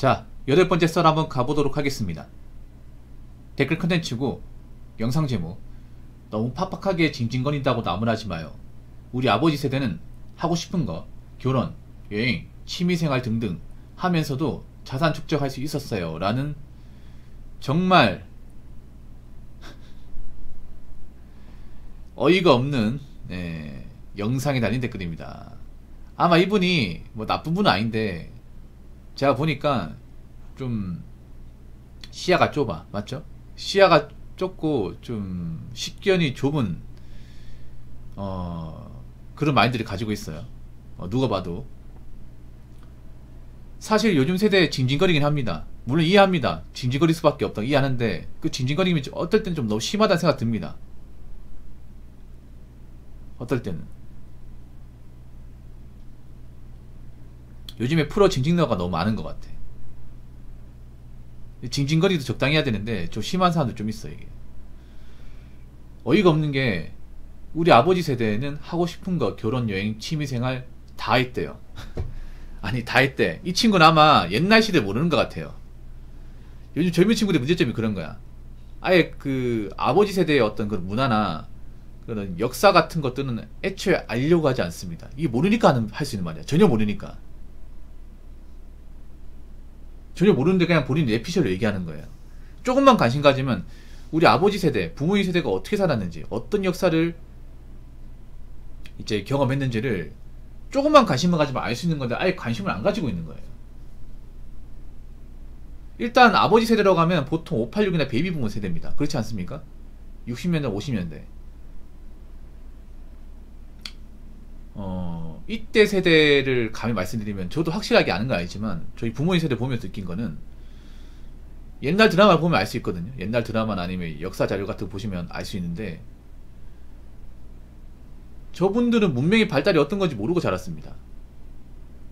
자, 8번째 썰 한번 가보도록 하겠습니다. 댓글 컨텐츠고 영상 제목 너무 팍팍하게 징징거린다고 나무라지 마요. 우리 아버지 세대는 하고 싶은 거 결혼, 여행, 취미생활 등등 하면서도 자산 축적할 수 있었어요 라는 정말 어이가 없는 영상에 달린 댓글입니다. 아마 이분이 뭐 나쁜 분은 아닌데 제가 보니까 좀 시야가 좁아. 맞죠? 시야가 좁고 좀 식견이 좁은 그런 마인드를 가지고 있어요. 누가 봐도. 사실 요즘 세대에 징징거리긴 합니다. 물론 이해합니다. 징징거릴 수밖에 없다 이해하는데 그 징징거림이 어떨 때는 좀 너무 심하다는 생각 듭니다. 어떨 때는 요즘에 프로 징징러가 너무 많은 것 같아. 징징거리도 적당히 해야 되는데 좀 심한 사람도 좀 있어. 이게 어이가 없는 게 우리 아버지 세대에는 하고 싶은 거 결혼, 여행, 취미생활 다 했대요. 아니 다 했대. 이 친구는 아마 옛날 시대 모르는 것 같아요. 요즘 젊은 친구들의 문제점이 그런 거야. 아예 그 아버지 세대의 어떤 그런 문화나 그런 역사 같은 것들은 애초에 알려고 하지 않습니다. 이게 모르니까 할 수 있는 말이야. 전혀 모르니까. 전혀 모르는데 그냥 본인 내피셜로 얘기하는 거예요. 조금만 관심 가지면 우리 아버지 세대, 부모님 세대가 어떻게 살았는지, 어떤 역사를 이제 경험했는지를 조금만 관심만 가지면 알 수 있는 건데 아예 관심을 안 가지고 있는 거예요. 일단 아버지 세대라고 하면 보통 586이나 베이비 부모 세대입니다. 그렇지 않습니까? 60년대, 50년대. 이때 세대를 감히 말씀드리면 저도 확실하게 아는 건 아니지만 저희 부모님 세대 보면서 느낀 거는 옛날 드라마를 보면 알 수 있거든요. 옛날 드라마나 아니면 역사 자료 같은 거 보시면 알 수 있는데 저분들은 문명의 발달이 어떤 건지 모르고 자랐습니다.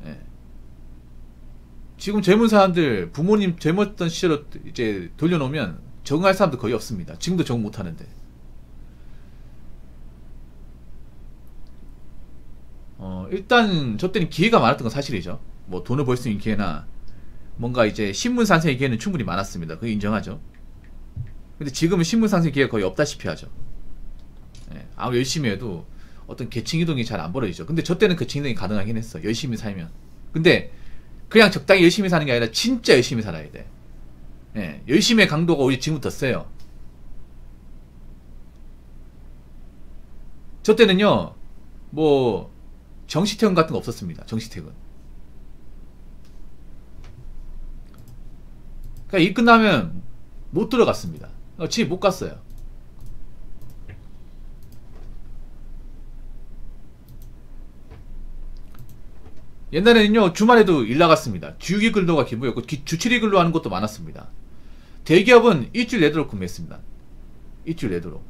예. 지금 젊은 사람들 부모님 젊었던 시절로 이제 돌려놓으면 적응할 사람도 거의 없습니다. 지금도 적응 못하는데. 일단 저 때는 기회가 많았던 건 사실이죠. 뭐 돈을 벌 수 있는 기회나 뭔가 이제 신문 상승의 기회는 충분히 많았습니다. 그거 인정하죠. 근데 지금은 신문 상승 기회가 거의 없다시피 하죠. 예, 아무리 열심히 해도 어떤 계층 이동이 잘 안 벌어지죠. 근데 저 때는 계층 이동이 가능하긴 했어. 열심히 살면. 근데 그냥 적당히 열심히 사는 게 아니라 진짜 열심히 살아야 돼. 예, 열심히의 강도가 오히려 지금부터 세요. 저 때는요 뭐 정시퇴근 같은 거 없었습니다. 정시퇴근. 그러니까 일 끝나면 못 들어갔습니다. 집에 못 갔어요. 옛날에는요 주말에도 일 나갔습니다. 주휴일 근로가 기본이었고 주칠일 근로 하는 것도 많았습니다. 대기업은 일주일 내도록 근무했습니다. 일주일 내도록.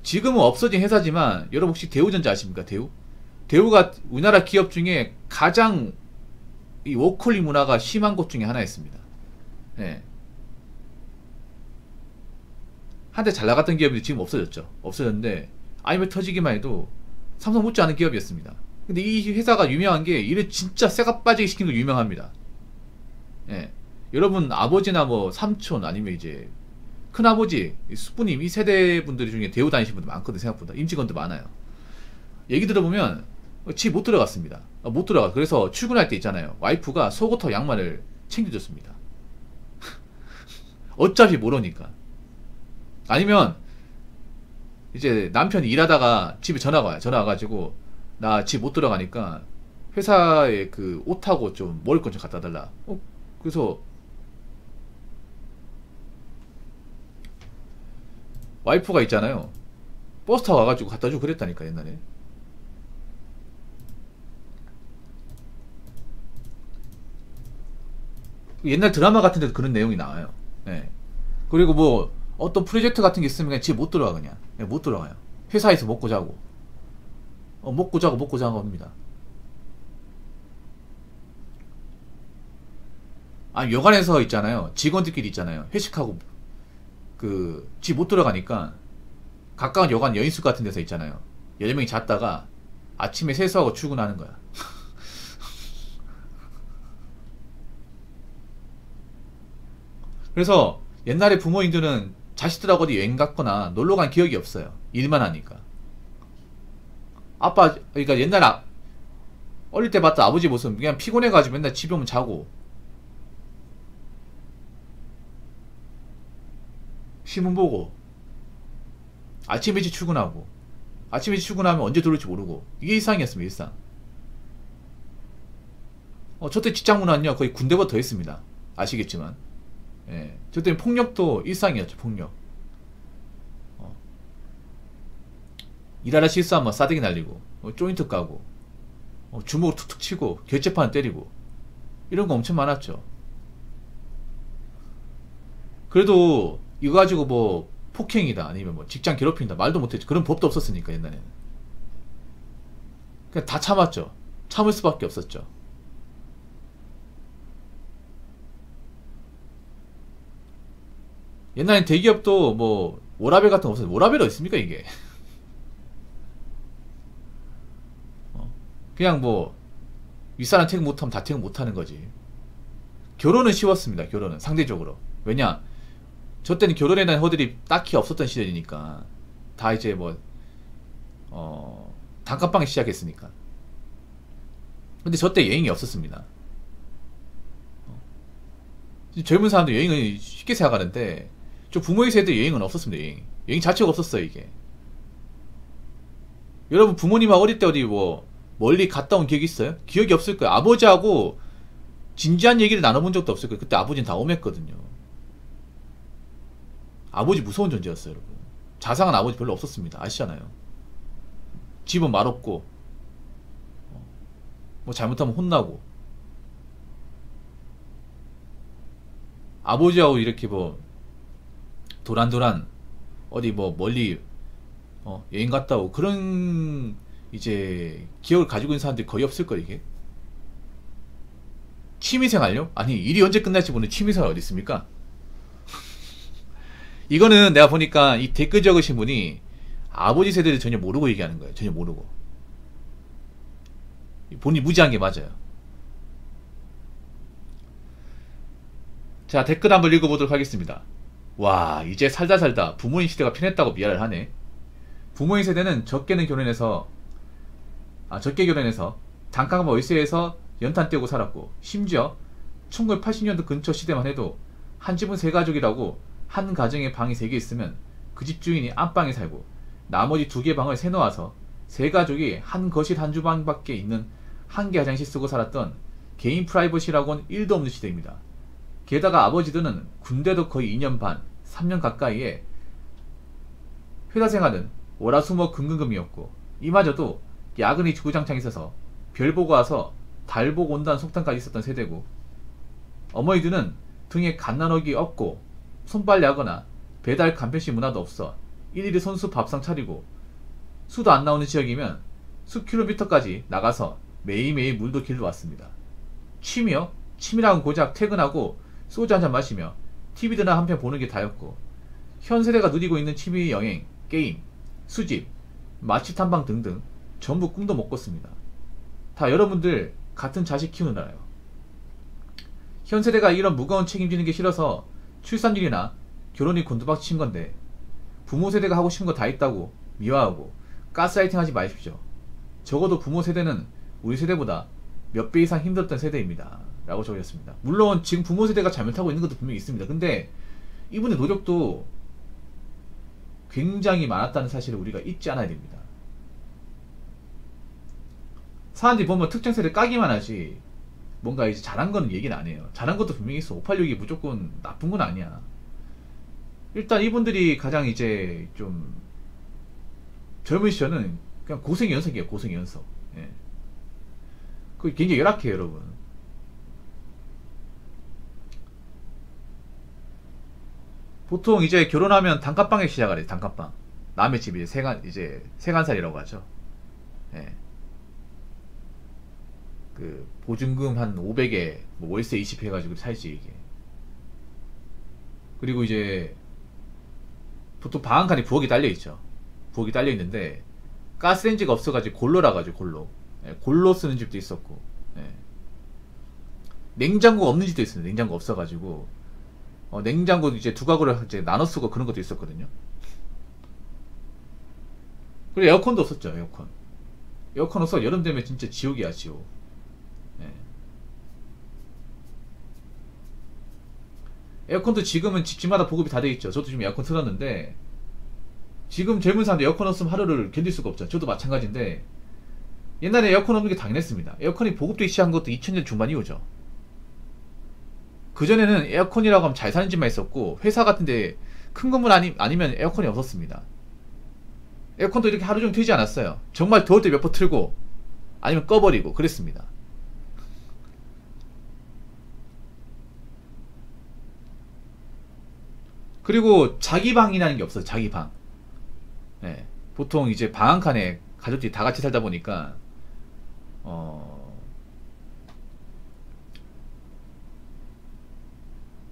지금은 없어진 회사지만 여러분 혹시 대우전자 아십니까? 대우가 우리나라 기업 중에 가장 이 워커홀릭 문화가 심한 곳 중에 하나였습니다. 예. 한때 잘 나갔던 기업이 지금 없어졌죠. 없어졌는데 아이엠 터지기만 해도 삼성 못지않은 기업이었습니다. 근데 이 회사가 유명한 게 일을 진짜 쇠가 빠지게 시키는 거 유명합니다. 예. 여러분 아버지나 뭐 삼촌 아니면 이제 큰아버지, 수부님 이 세대 분들 중에 대우 다니시는 분들 많거든. 생각보다 임직원도 많아요. 얘기 들어보면 집 못 들어갔습니다. 못 들어가. 그래서 출근할 때 있잖아요. 와이프가 속옷하고 양말을 챙겨줬습니다. 어차피 모르니까. 아니면 이제 남편이 일하다가 집에 전화가 와요. 전화 와가지고 나 집 못 들어가니까 회사에 그 옷하고 좀 먹을 것 좀 갖다 달라. 그래서 와이프가 있잖아요. 버스 타고 와가지고 갖다 주고 그랬다니까 옛날에. 옛날 드라마 같은 데도 그런 내용이 나와요. 예. 그리고 뭐 어떤 프로젝트 같은 게 있으면 그냥 집에 못 들어가. 그냥 못 들어가요. 회사에서 먹고 자고 먹고 자고 합니다. 아니 여관에서 있잖아요. 직원들끼리 있잖아요. 회식하고 그 집 못 들어가니까 가까운 여관 여인숙 같은 데서 있잖아요. 10명이 잤다가 아침에 세수하고 출근하는 거야. 그래서 옛날에 부모님들은 자식들하고 어디 여행 갔거나 놀러 간 기억이 없어요. 일만 하니까. 아빠, 그러니까 옛날에 어릴 때 봤던 아버지 모습 그냥 피곤해가지고 맨날 집에 오면 자고 신문 보고 아침 일찍 출근하고 아침 일찍 출근하면 언제 들어올지 모르고 이게 일상이었습니다. 일상. 저때 직장 문화는요 거의 군대보다 더 했습니다. 아시겠지만 예. 저때 폭력도 일상이었죠. 폭력. 일하다 실수하면 싸대기 날리고 조인트 까고 주먹으로 툭툭 치고 결제판 때리고 이런 거 엄청 많았죠. 그래도 이거 가지고 뭐 폭행이다 아니면 뭐 직장 괴롭힌다 말도 못했죠. 그런 법도 없었으니까 옛날에는. 그냥 다 참았죠. 참을 수밖에 없었죠. 옛날엔 대기업도 뭐 워라밸 같은 거 없었어요. 워라밸이 어딨습니까 이게. 그냥 뭐 윗사람 퇴근 못하면 다 퇴근 못하는 거지. 결혼은 쉬웠습니다. 결혼은 상대적으로. 왜냐 저 때는 결혼에 대한 허들이 딱히 없었던 시절이니까 다 이제 뭐 단칸방에 시작했으니까. 근데 저 때 여행이 없었습니다. 젊은 사람들 여행을 쉽게 생각하는데 저 부모의 세대 여행은 없었습니다. 여행 자체가 없었어요. 이게 여러분 부모님하고 어릴 때 어디 뭐 멀리 갔다 온 기억이 있어요? 기억이 없을 거예요. 아버지하고 진지한 얘기를 나눠본 적도 없을 거예요. 그때 아버지는 다 오맸거든요. 아버지 무서운 존재였어요. 여러분 자상한 아버지 별로 없었습니다. 아시잖아요. 집은 말없고 뭐 잘못하면 혼나고 아버지하고 이렇게 뭐 도란도란 어디 뭐 멀리 여행 갔다 오고 그런 이제 기억을 가지고 있는 사람들이 거의 없을 거예요. 이게 취미생활요? 아니 일이 언제 끝날지 모르는 취미생활 어디 있습니까? 이거는 내가 보니까 이 댓글 적으신 분이 아버지 세대를 전혀 모르고 얘기하는 거예요. 전혀 모르고 본인이 무지한 게 맞아요. 자 댓글 한번 읽어보도록 하겠습니다. 와 이제 살다 살다 부모님 시대가 편했다고 미안을 하네. 부모님 세대는 적게 결혼해서 단칸방 월세에서 연탄 떼고 살았고 심지어 1980년도 근처 시대만 해도 한 집은 세 가족이라고 한 가정에 방이 3개 있으면 그 집 주인이 안방에 살고 나머지 2개 방을 세놓아서 세 가족이 한 거실 한 주방밖에 있는 한 개 화장실 쓰고 살았던 개인 프라이버시라고는 1도 없는 시대입니다. 게다가 아버지들은 군대도 거의 2년 반, 3년 가까이에 회사 생활은 월화수목 금금금이었고 이마저도 야근이 주구장창 있어서 별 보고 와서 달 보고 온다는 속담까지 있었던 세대고 어머니들은 등에 갓난어기 없고 손빨래 하거나 배달 간편식 문화도 없어 일일이 손수 밥상 차리고 수도 안 나오는 지역이면 수 킬로미터까지 나가서 매일매일 물도 길러 왔습니다. 취미요? 취미랑은 고작 퇴근하고 소주 한잔 마시며 TV 드나 한 편 보는 게 다였고 현 세대가 누리고 있는 취미 여행, 게임, 수집, 맛집 탐방 등등 전부 꿈도 못 꿨습니다. 다 여러분들 같은 자식 키우느라요. 현 세대가 이런 무거운 책임지는 게 싫어서 출산율이나 결혼이 곤두박질 친 건데 부모 세대가 하고 싶은 거 다 있다고 미화하고 가스라이팅 하지 마십시오. 적어도 부모 세대는 우리 세대보다 몇 배 이상 힘들었던 세대입니다. 라고 적으셨습니다. 물론 지금 부모 세대가 잘못하고 있는 것도 분명히 있습니다. 근데 이분의 노력도 굉장히 많았다는 사실을 우리가 잊지 않아야 됩니다. 사람들이 보면 특정 세대 까기만 하지 뭔가 이제 잘한 거는 얘기는 안 해요. 잘한 것도 분명히 있어. 586이 무조건 나쁜 건 아니야. 일단 이분들이 가장 이제 좀 젊은 시절은 그냥 고생 연속이에요. 고생 연속. 예. 그게 굉장히 열악해요, 여러분. 보통 이제 결혼하면 단칸방에 시작을 해요. 단칸방. 남의 집이 세간살이라고 하죠. 예. 그 보증금 한 500에 뭐 월세 20 해가지고 살지 이게. 그리고 이제 보통 방 한 칸에 부엌이 딸려 있죠. 부엌이 딸려 있는데 가스레인지가 없어가지고 골로라 가지고 골로. 예, 골로 쓰는 집도 있었고. 예. 냉장고가 없는 집도 있어요. 냉장고 없어가지고 냉장고 이제 두 가구를 이제 나눠 쓰고 그런 것도 있었거든요. 그리고 에어컨도 없었죠. 에어컨 없어 여름 되면 진짜 지옥이야 지옥. 예. 에어컨도 지금은 집집마다 보급이 다 돼 있죠. 저도 지금 에어컨 틀었는데 지금 젊은 사람들 에어컨 없으면 하루를 견딜 수가 없죠. 저도 마찬가지인데 옛날에 에어컨 없는 게 당연했습니다. 에어컨이 보급되기 시작한 것도 2000년 중반 이후죠. 그전에는 에어컨이라고 하면 잘 사는 집만 있었고 회사 같은데 큰 건물 아니면 에어컨이 없었습니다. 에어컨도 이렇게 하루 종일 틀지 않았어요. 정말 더울 때 몇 번 틀고 아니면 꺼버리고 그랬습니다. 그리고 자기 방이라는 게 없어요. 자기 방. 네. 보통 이제 방 한 칸에 가족들이 다 같이 살다 보니까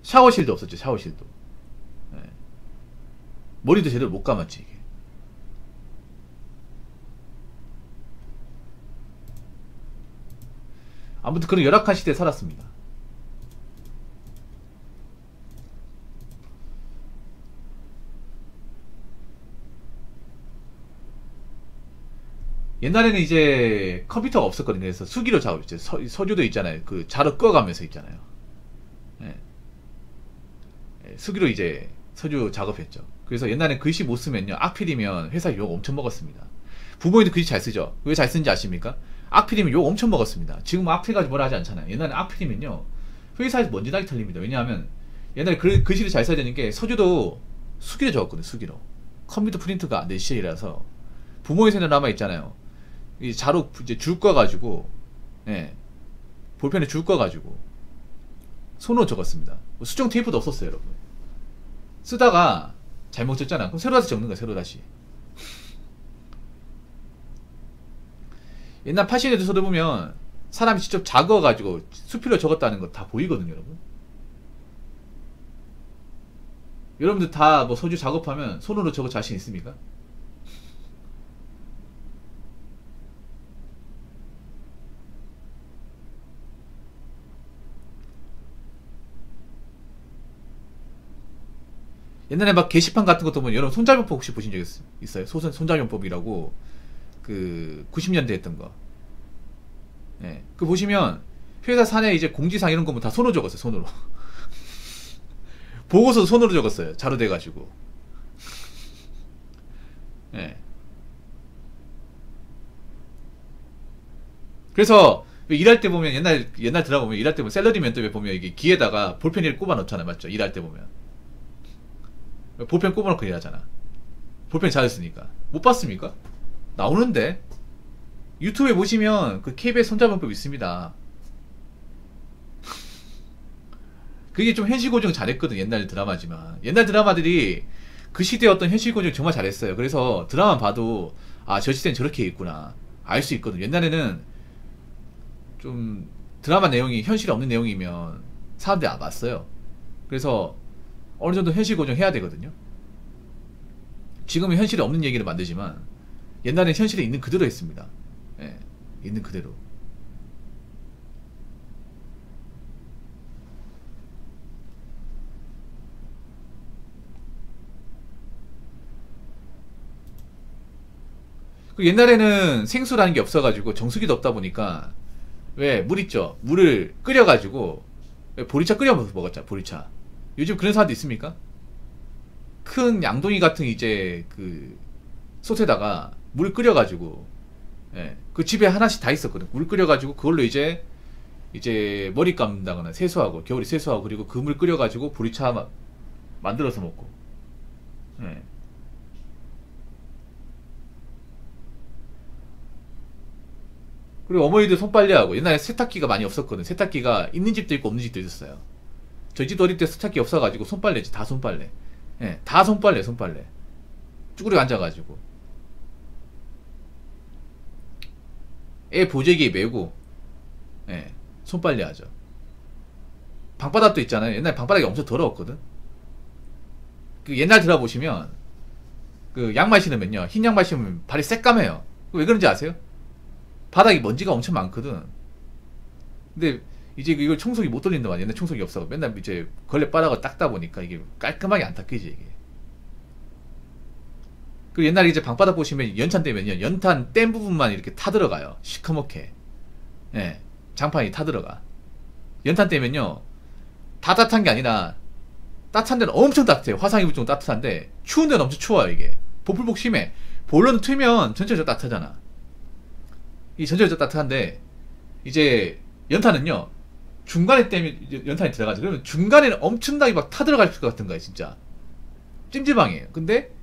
샤워실도 없었죠. 샤워실도. 네. 머리도 제대로 못 감았지 이게. 아무튼 그런 열악한 시대에 살았습니다. 옛날에는 이제 컴퓨터가 없었거든요. 그래서 수기로 작업했죠. 서류도 있잖아요. 그 자로 꺼가면서 있잖아요. 예. 예, 수기로 이제 서류 작업했죠. 그래서 옛날에 글씨 못 쓰면요. 악필이면 회사 욕 엄청 먹었습니다. 부모님도 글씨 잘 쓰죠. 왜 잘 쓰는지 아십니까? 악필이면 욕 엄청 먹었습니다. 지금 악필 가지고 뭐라 하지 않잖아요. 옛날에 악필이면요. 회사에서 먼지 나기 털립니다. 왜냐하면 옛날에 글씨를 잘 써야 되는 게 서류도 수기로 적었거든요. 수기로. 컴퓨터 프린트가 안 된 시절이라서 부모의 세대 남아 있잖아요. 이 자로 이제 줄 꺼가지고, 예, 볼펜에 줄 꺼가지고 손으로 적었습니다. 수정 테이프도 없었어요, 여러분. 쓰다가 잘못 적잖아. 그럼 새로 다시 적는 거야, 새로 다시. 옛날 80년대 서도 보면 사람이 직접 작어가지고 수필로 적었다는 거 다 보이거든요, 여러분. 여러분들 다 뭐 서류 작업하면 손으로 적을 자신 있습니까? 옛날에 막 게시판 같은 것도 보면 여러분 손자병법 혹시 보신 적 있어요? 손자병법이라고 그 90년대 했던 거. 예. 그 보시면 회사 사내 이제 공지사항 이런 거 뭐 다 손으로 적었어요. 손으로. 보고서도 손으로 적었어요. 자로 돼가지고. 예. 그래서 일할 때 보면 옛날 드라마 보면 일할 때 보면 샐러리맨 때 보면 이게 귀에다가 볼펜을 꼽아 놓잖아요. 맞죠? 일할 때 보면. 볼펜 꼽아놓고 일하잖아. 볼펜 잘했으니까. 못 봤습니까? 나오는데 유튜브에 보시면 그 KBS 손자병법 있습니다. 그게 좀 현실 고증 잘했거든. 옛날 드라마지만 옛날 드라마들이 그 시대의 어떤 현실 고증 정말 잘했어요. 그래서 드라마 봐도 아, 저 시대는 저렇게 있구나 알 수 있거든. 옛날에는 좀 드라마 내용이 현실에 없는 내용이면 사람들이 안 봤어요. 그래서 어느 정도 현실 고정해야 되거든요. 지금은 현실에 없는 얘기를 만들지만 옛날엔 현실에 있는 그대로 했습니다. 예, 있는 그대로. 그 옛날에는 생수라는 게 없어가지고 정수기도 없다 보니까 왜 물 있죠? 물을 끓여가지고 보리차 끓여 먹었잖아. 보리차. 요즘 그런 사람도 있습니까? 큰 양동이 같은 이제 그 솥에다가 물 끓여가지고, 예, 그 집에 하나씩 다 있었거든. 물 끓여가지고 그걸로 이제 머리 감다거나 세수하고 겨울에 세수하고 그리고 그 물 끓여가지고 보리차 만들어서 먹고, 예. 그리고 어머니들 손빨래하고 옛날에 세탁기가 많이 없었거든. 세탁기가 있는 집도 있고 없는 집도 있었어요. 저희 집도 어릴 때 세탁기 없어가지고 손빨래지. 다 손빨래. 예, 다 손빨래. 쭈그리고 앉아가지고 애 보재기에 메고, 예, 손빨래 하죠. 방바닥도 있잖아요. 옛날 방바닥이 엄청 더러웠거든. 그 옛날 들어보시면 그 양말 신으면요, 흰 양말 신으면 발이 새까매요. 왜 그런지 아세요? 바닥에 먼지가 엄청 많거든. 근데 이제 이걸 청소기 못 돌린단 말이야. 옛날 청소기 없어. 맨날 이제 걸레 빨아가 닦다 보니까 이게 깔끔하게 안 닦이지 이게. 그 옛날에 이제 방바닥 보시면 연탄 떼면요, 연탄 뗀 부분만 이렇게 타 들어가요. 시커멓게. 예, 장판이 타 들어가. 연탄 떼면요, 다 따뜻한 게 아니라 따뜻한 데는 엄청 따뜻해요. 화상 입을 정도 따뜻한데 추운 데는 엄청 추워요. 이게 보풀복 심해. 보일러는 틀면 전체적으로 따뜻하잖아. 이 전체적으로 따뜻한데 이제 연탄은요, 중간에 떼면 연탄이 들어가죠. 그러면 중간에는 엄청나게 막 타들어갈 것 같은 거예요. 진짜 찜질방이에요. 근데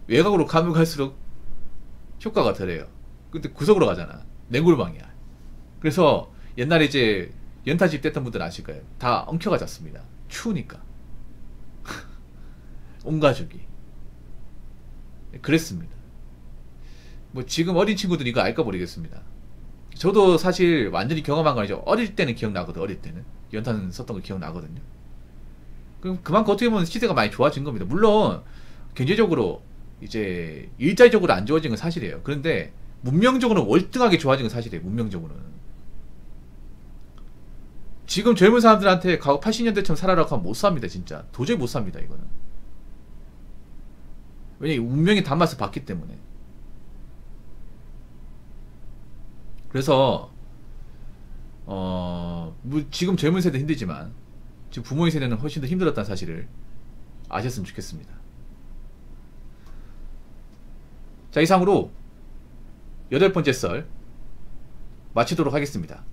외곽으로 가면 갈수록 효과가 덜해요. 근데 구석으로 가잖아. 냉골방이야. 그래서 옛날에 이제 연탄집 뗐던 분들은 아실 거예요. 다 엉켜가 잤습니다. 추우니까. 온 가족이 그랬습니다. 뭐 지금 어린 친구들이 이거 알까 모르겠습니다. 저도 사실 완전히 경험한 건 아니죠. 어릴 때는 기억나거든. 어릴 때는 연탄 썼던 거 기억나거든요. 그럼 그만큼 어떻게 보면 시대가 많이 좋아진 겁니다. 물론 경제적으로 이제 일자리적으로 안 좋아진 건 사실이에요. 그런데 문명적으로는 월등하게 좋아진 건 사실이에요. 문명적으로는. 지금 젊은 사람들한테 과거 80년대처럼 살아라고 하면 못 삽니다. 진짜 도저히 못 삽니다. 이거는. 왜냐면 운명의 단맛을 봤기 때문에. 그래서 뭐 지금 젊은 세대 힘들지만 지금 부모의 세대는 훨씬 더 힘들었다는 사실을 아셨으면 좋겠습니다. 자, 이상으로 8번째 썰 마치도록 하겠습니다.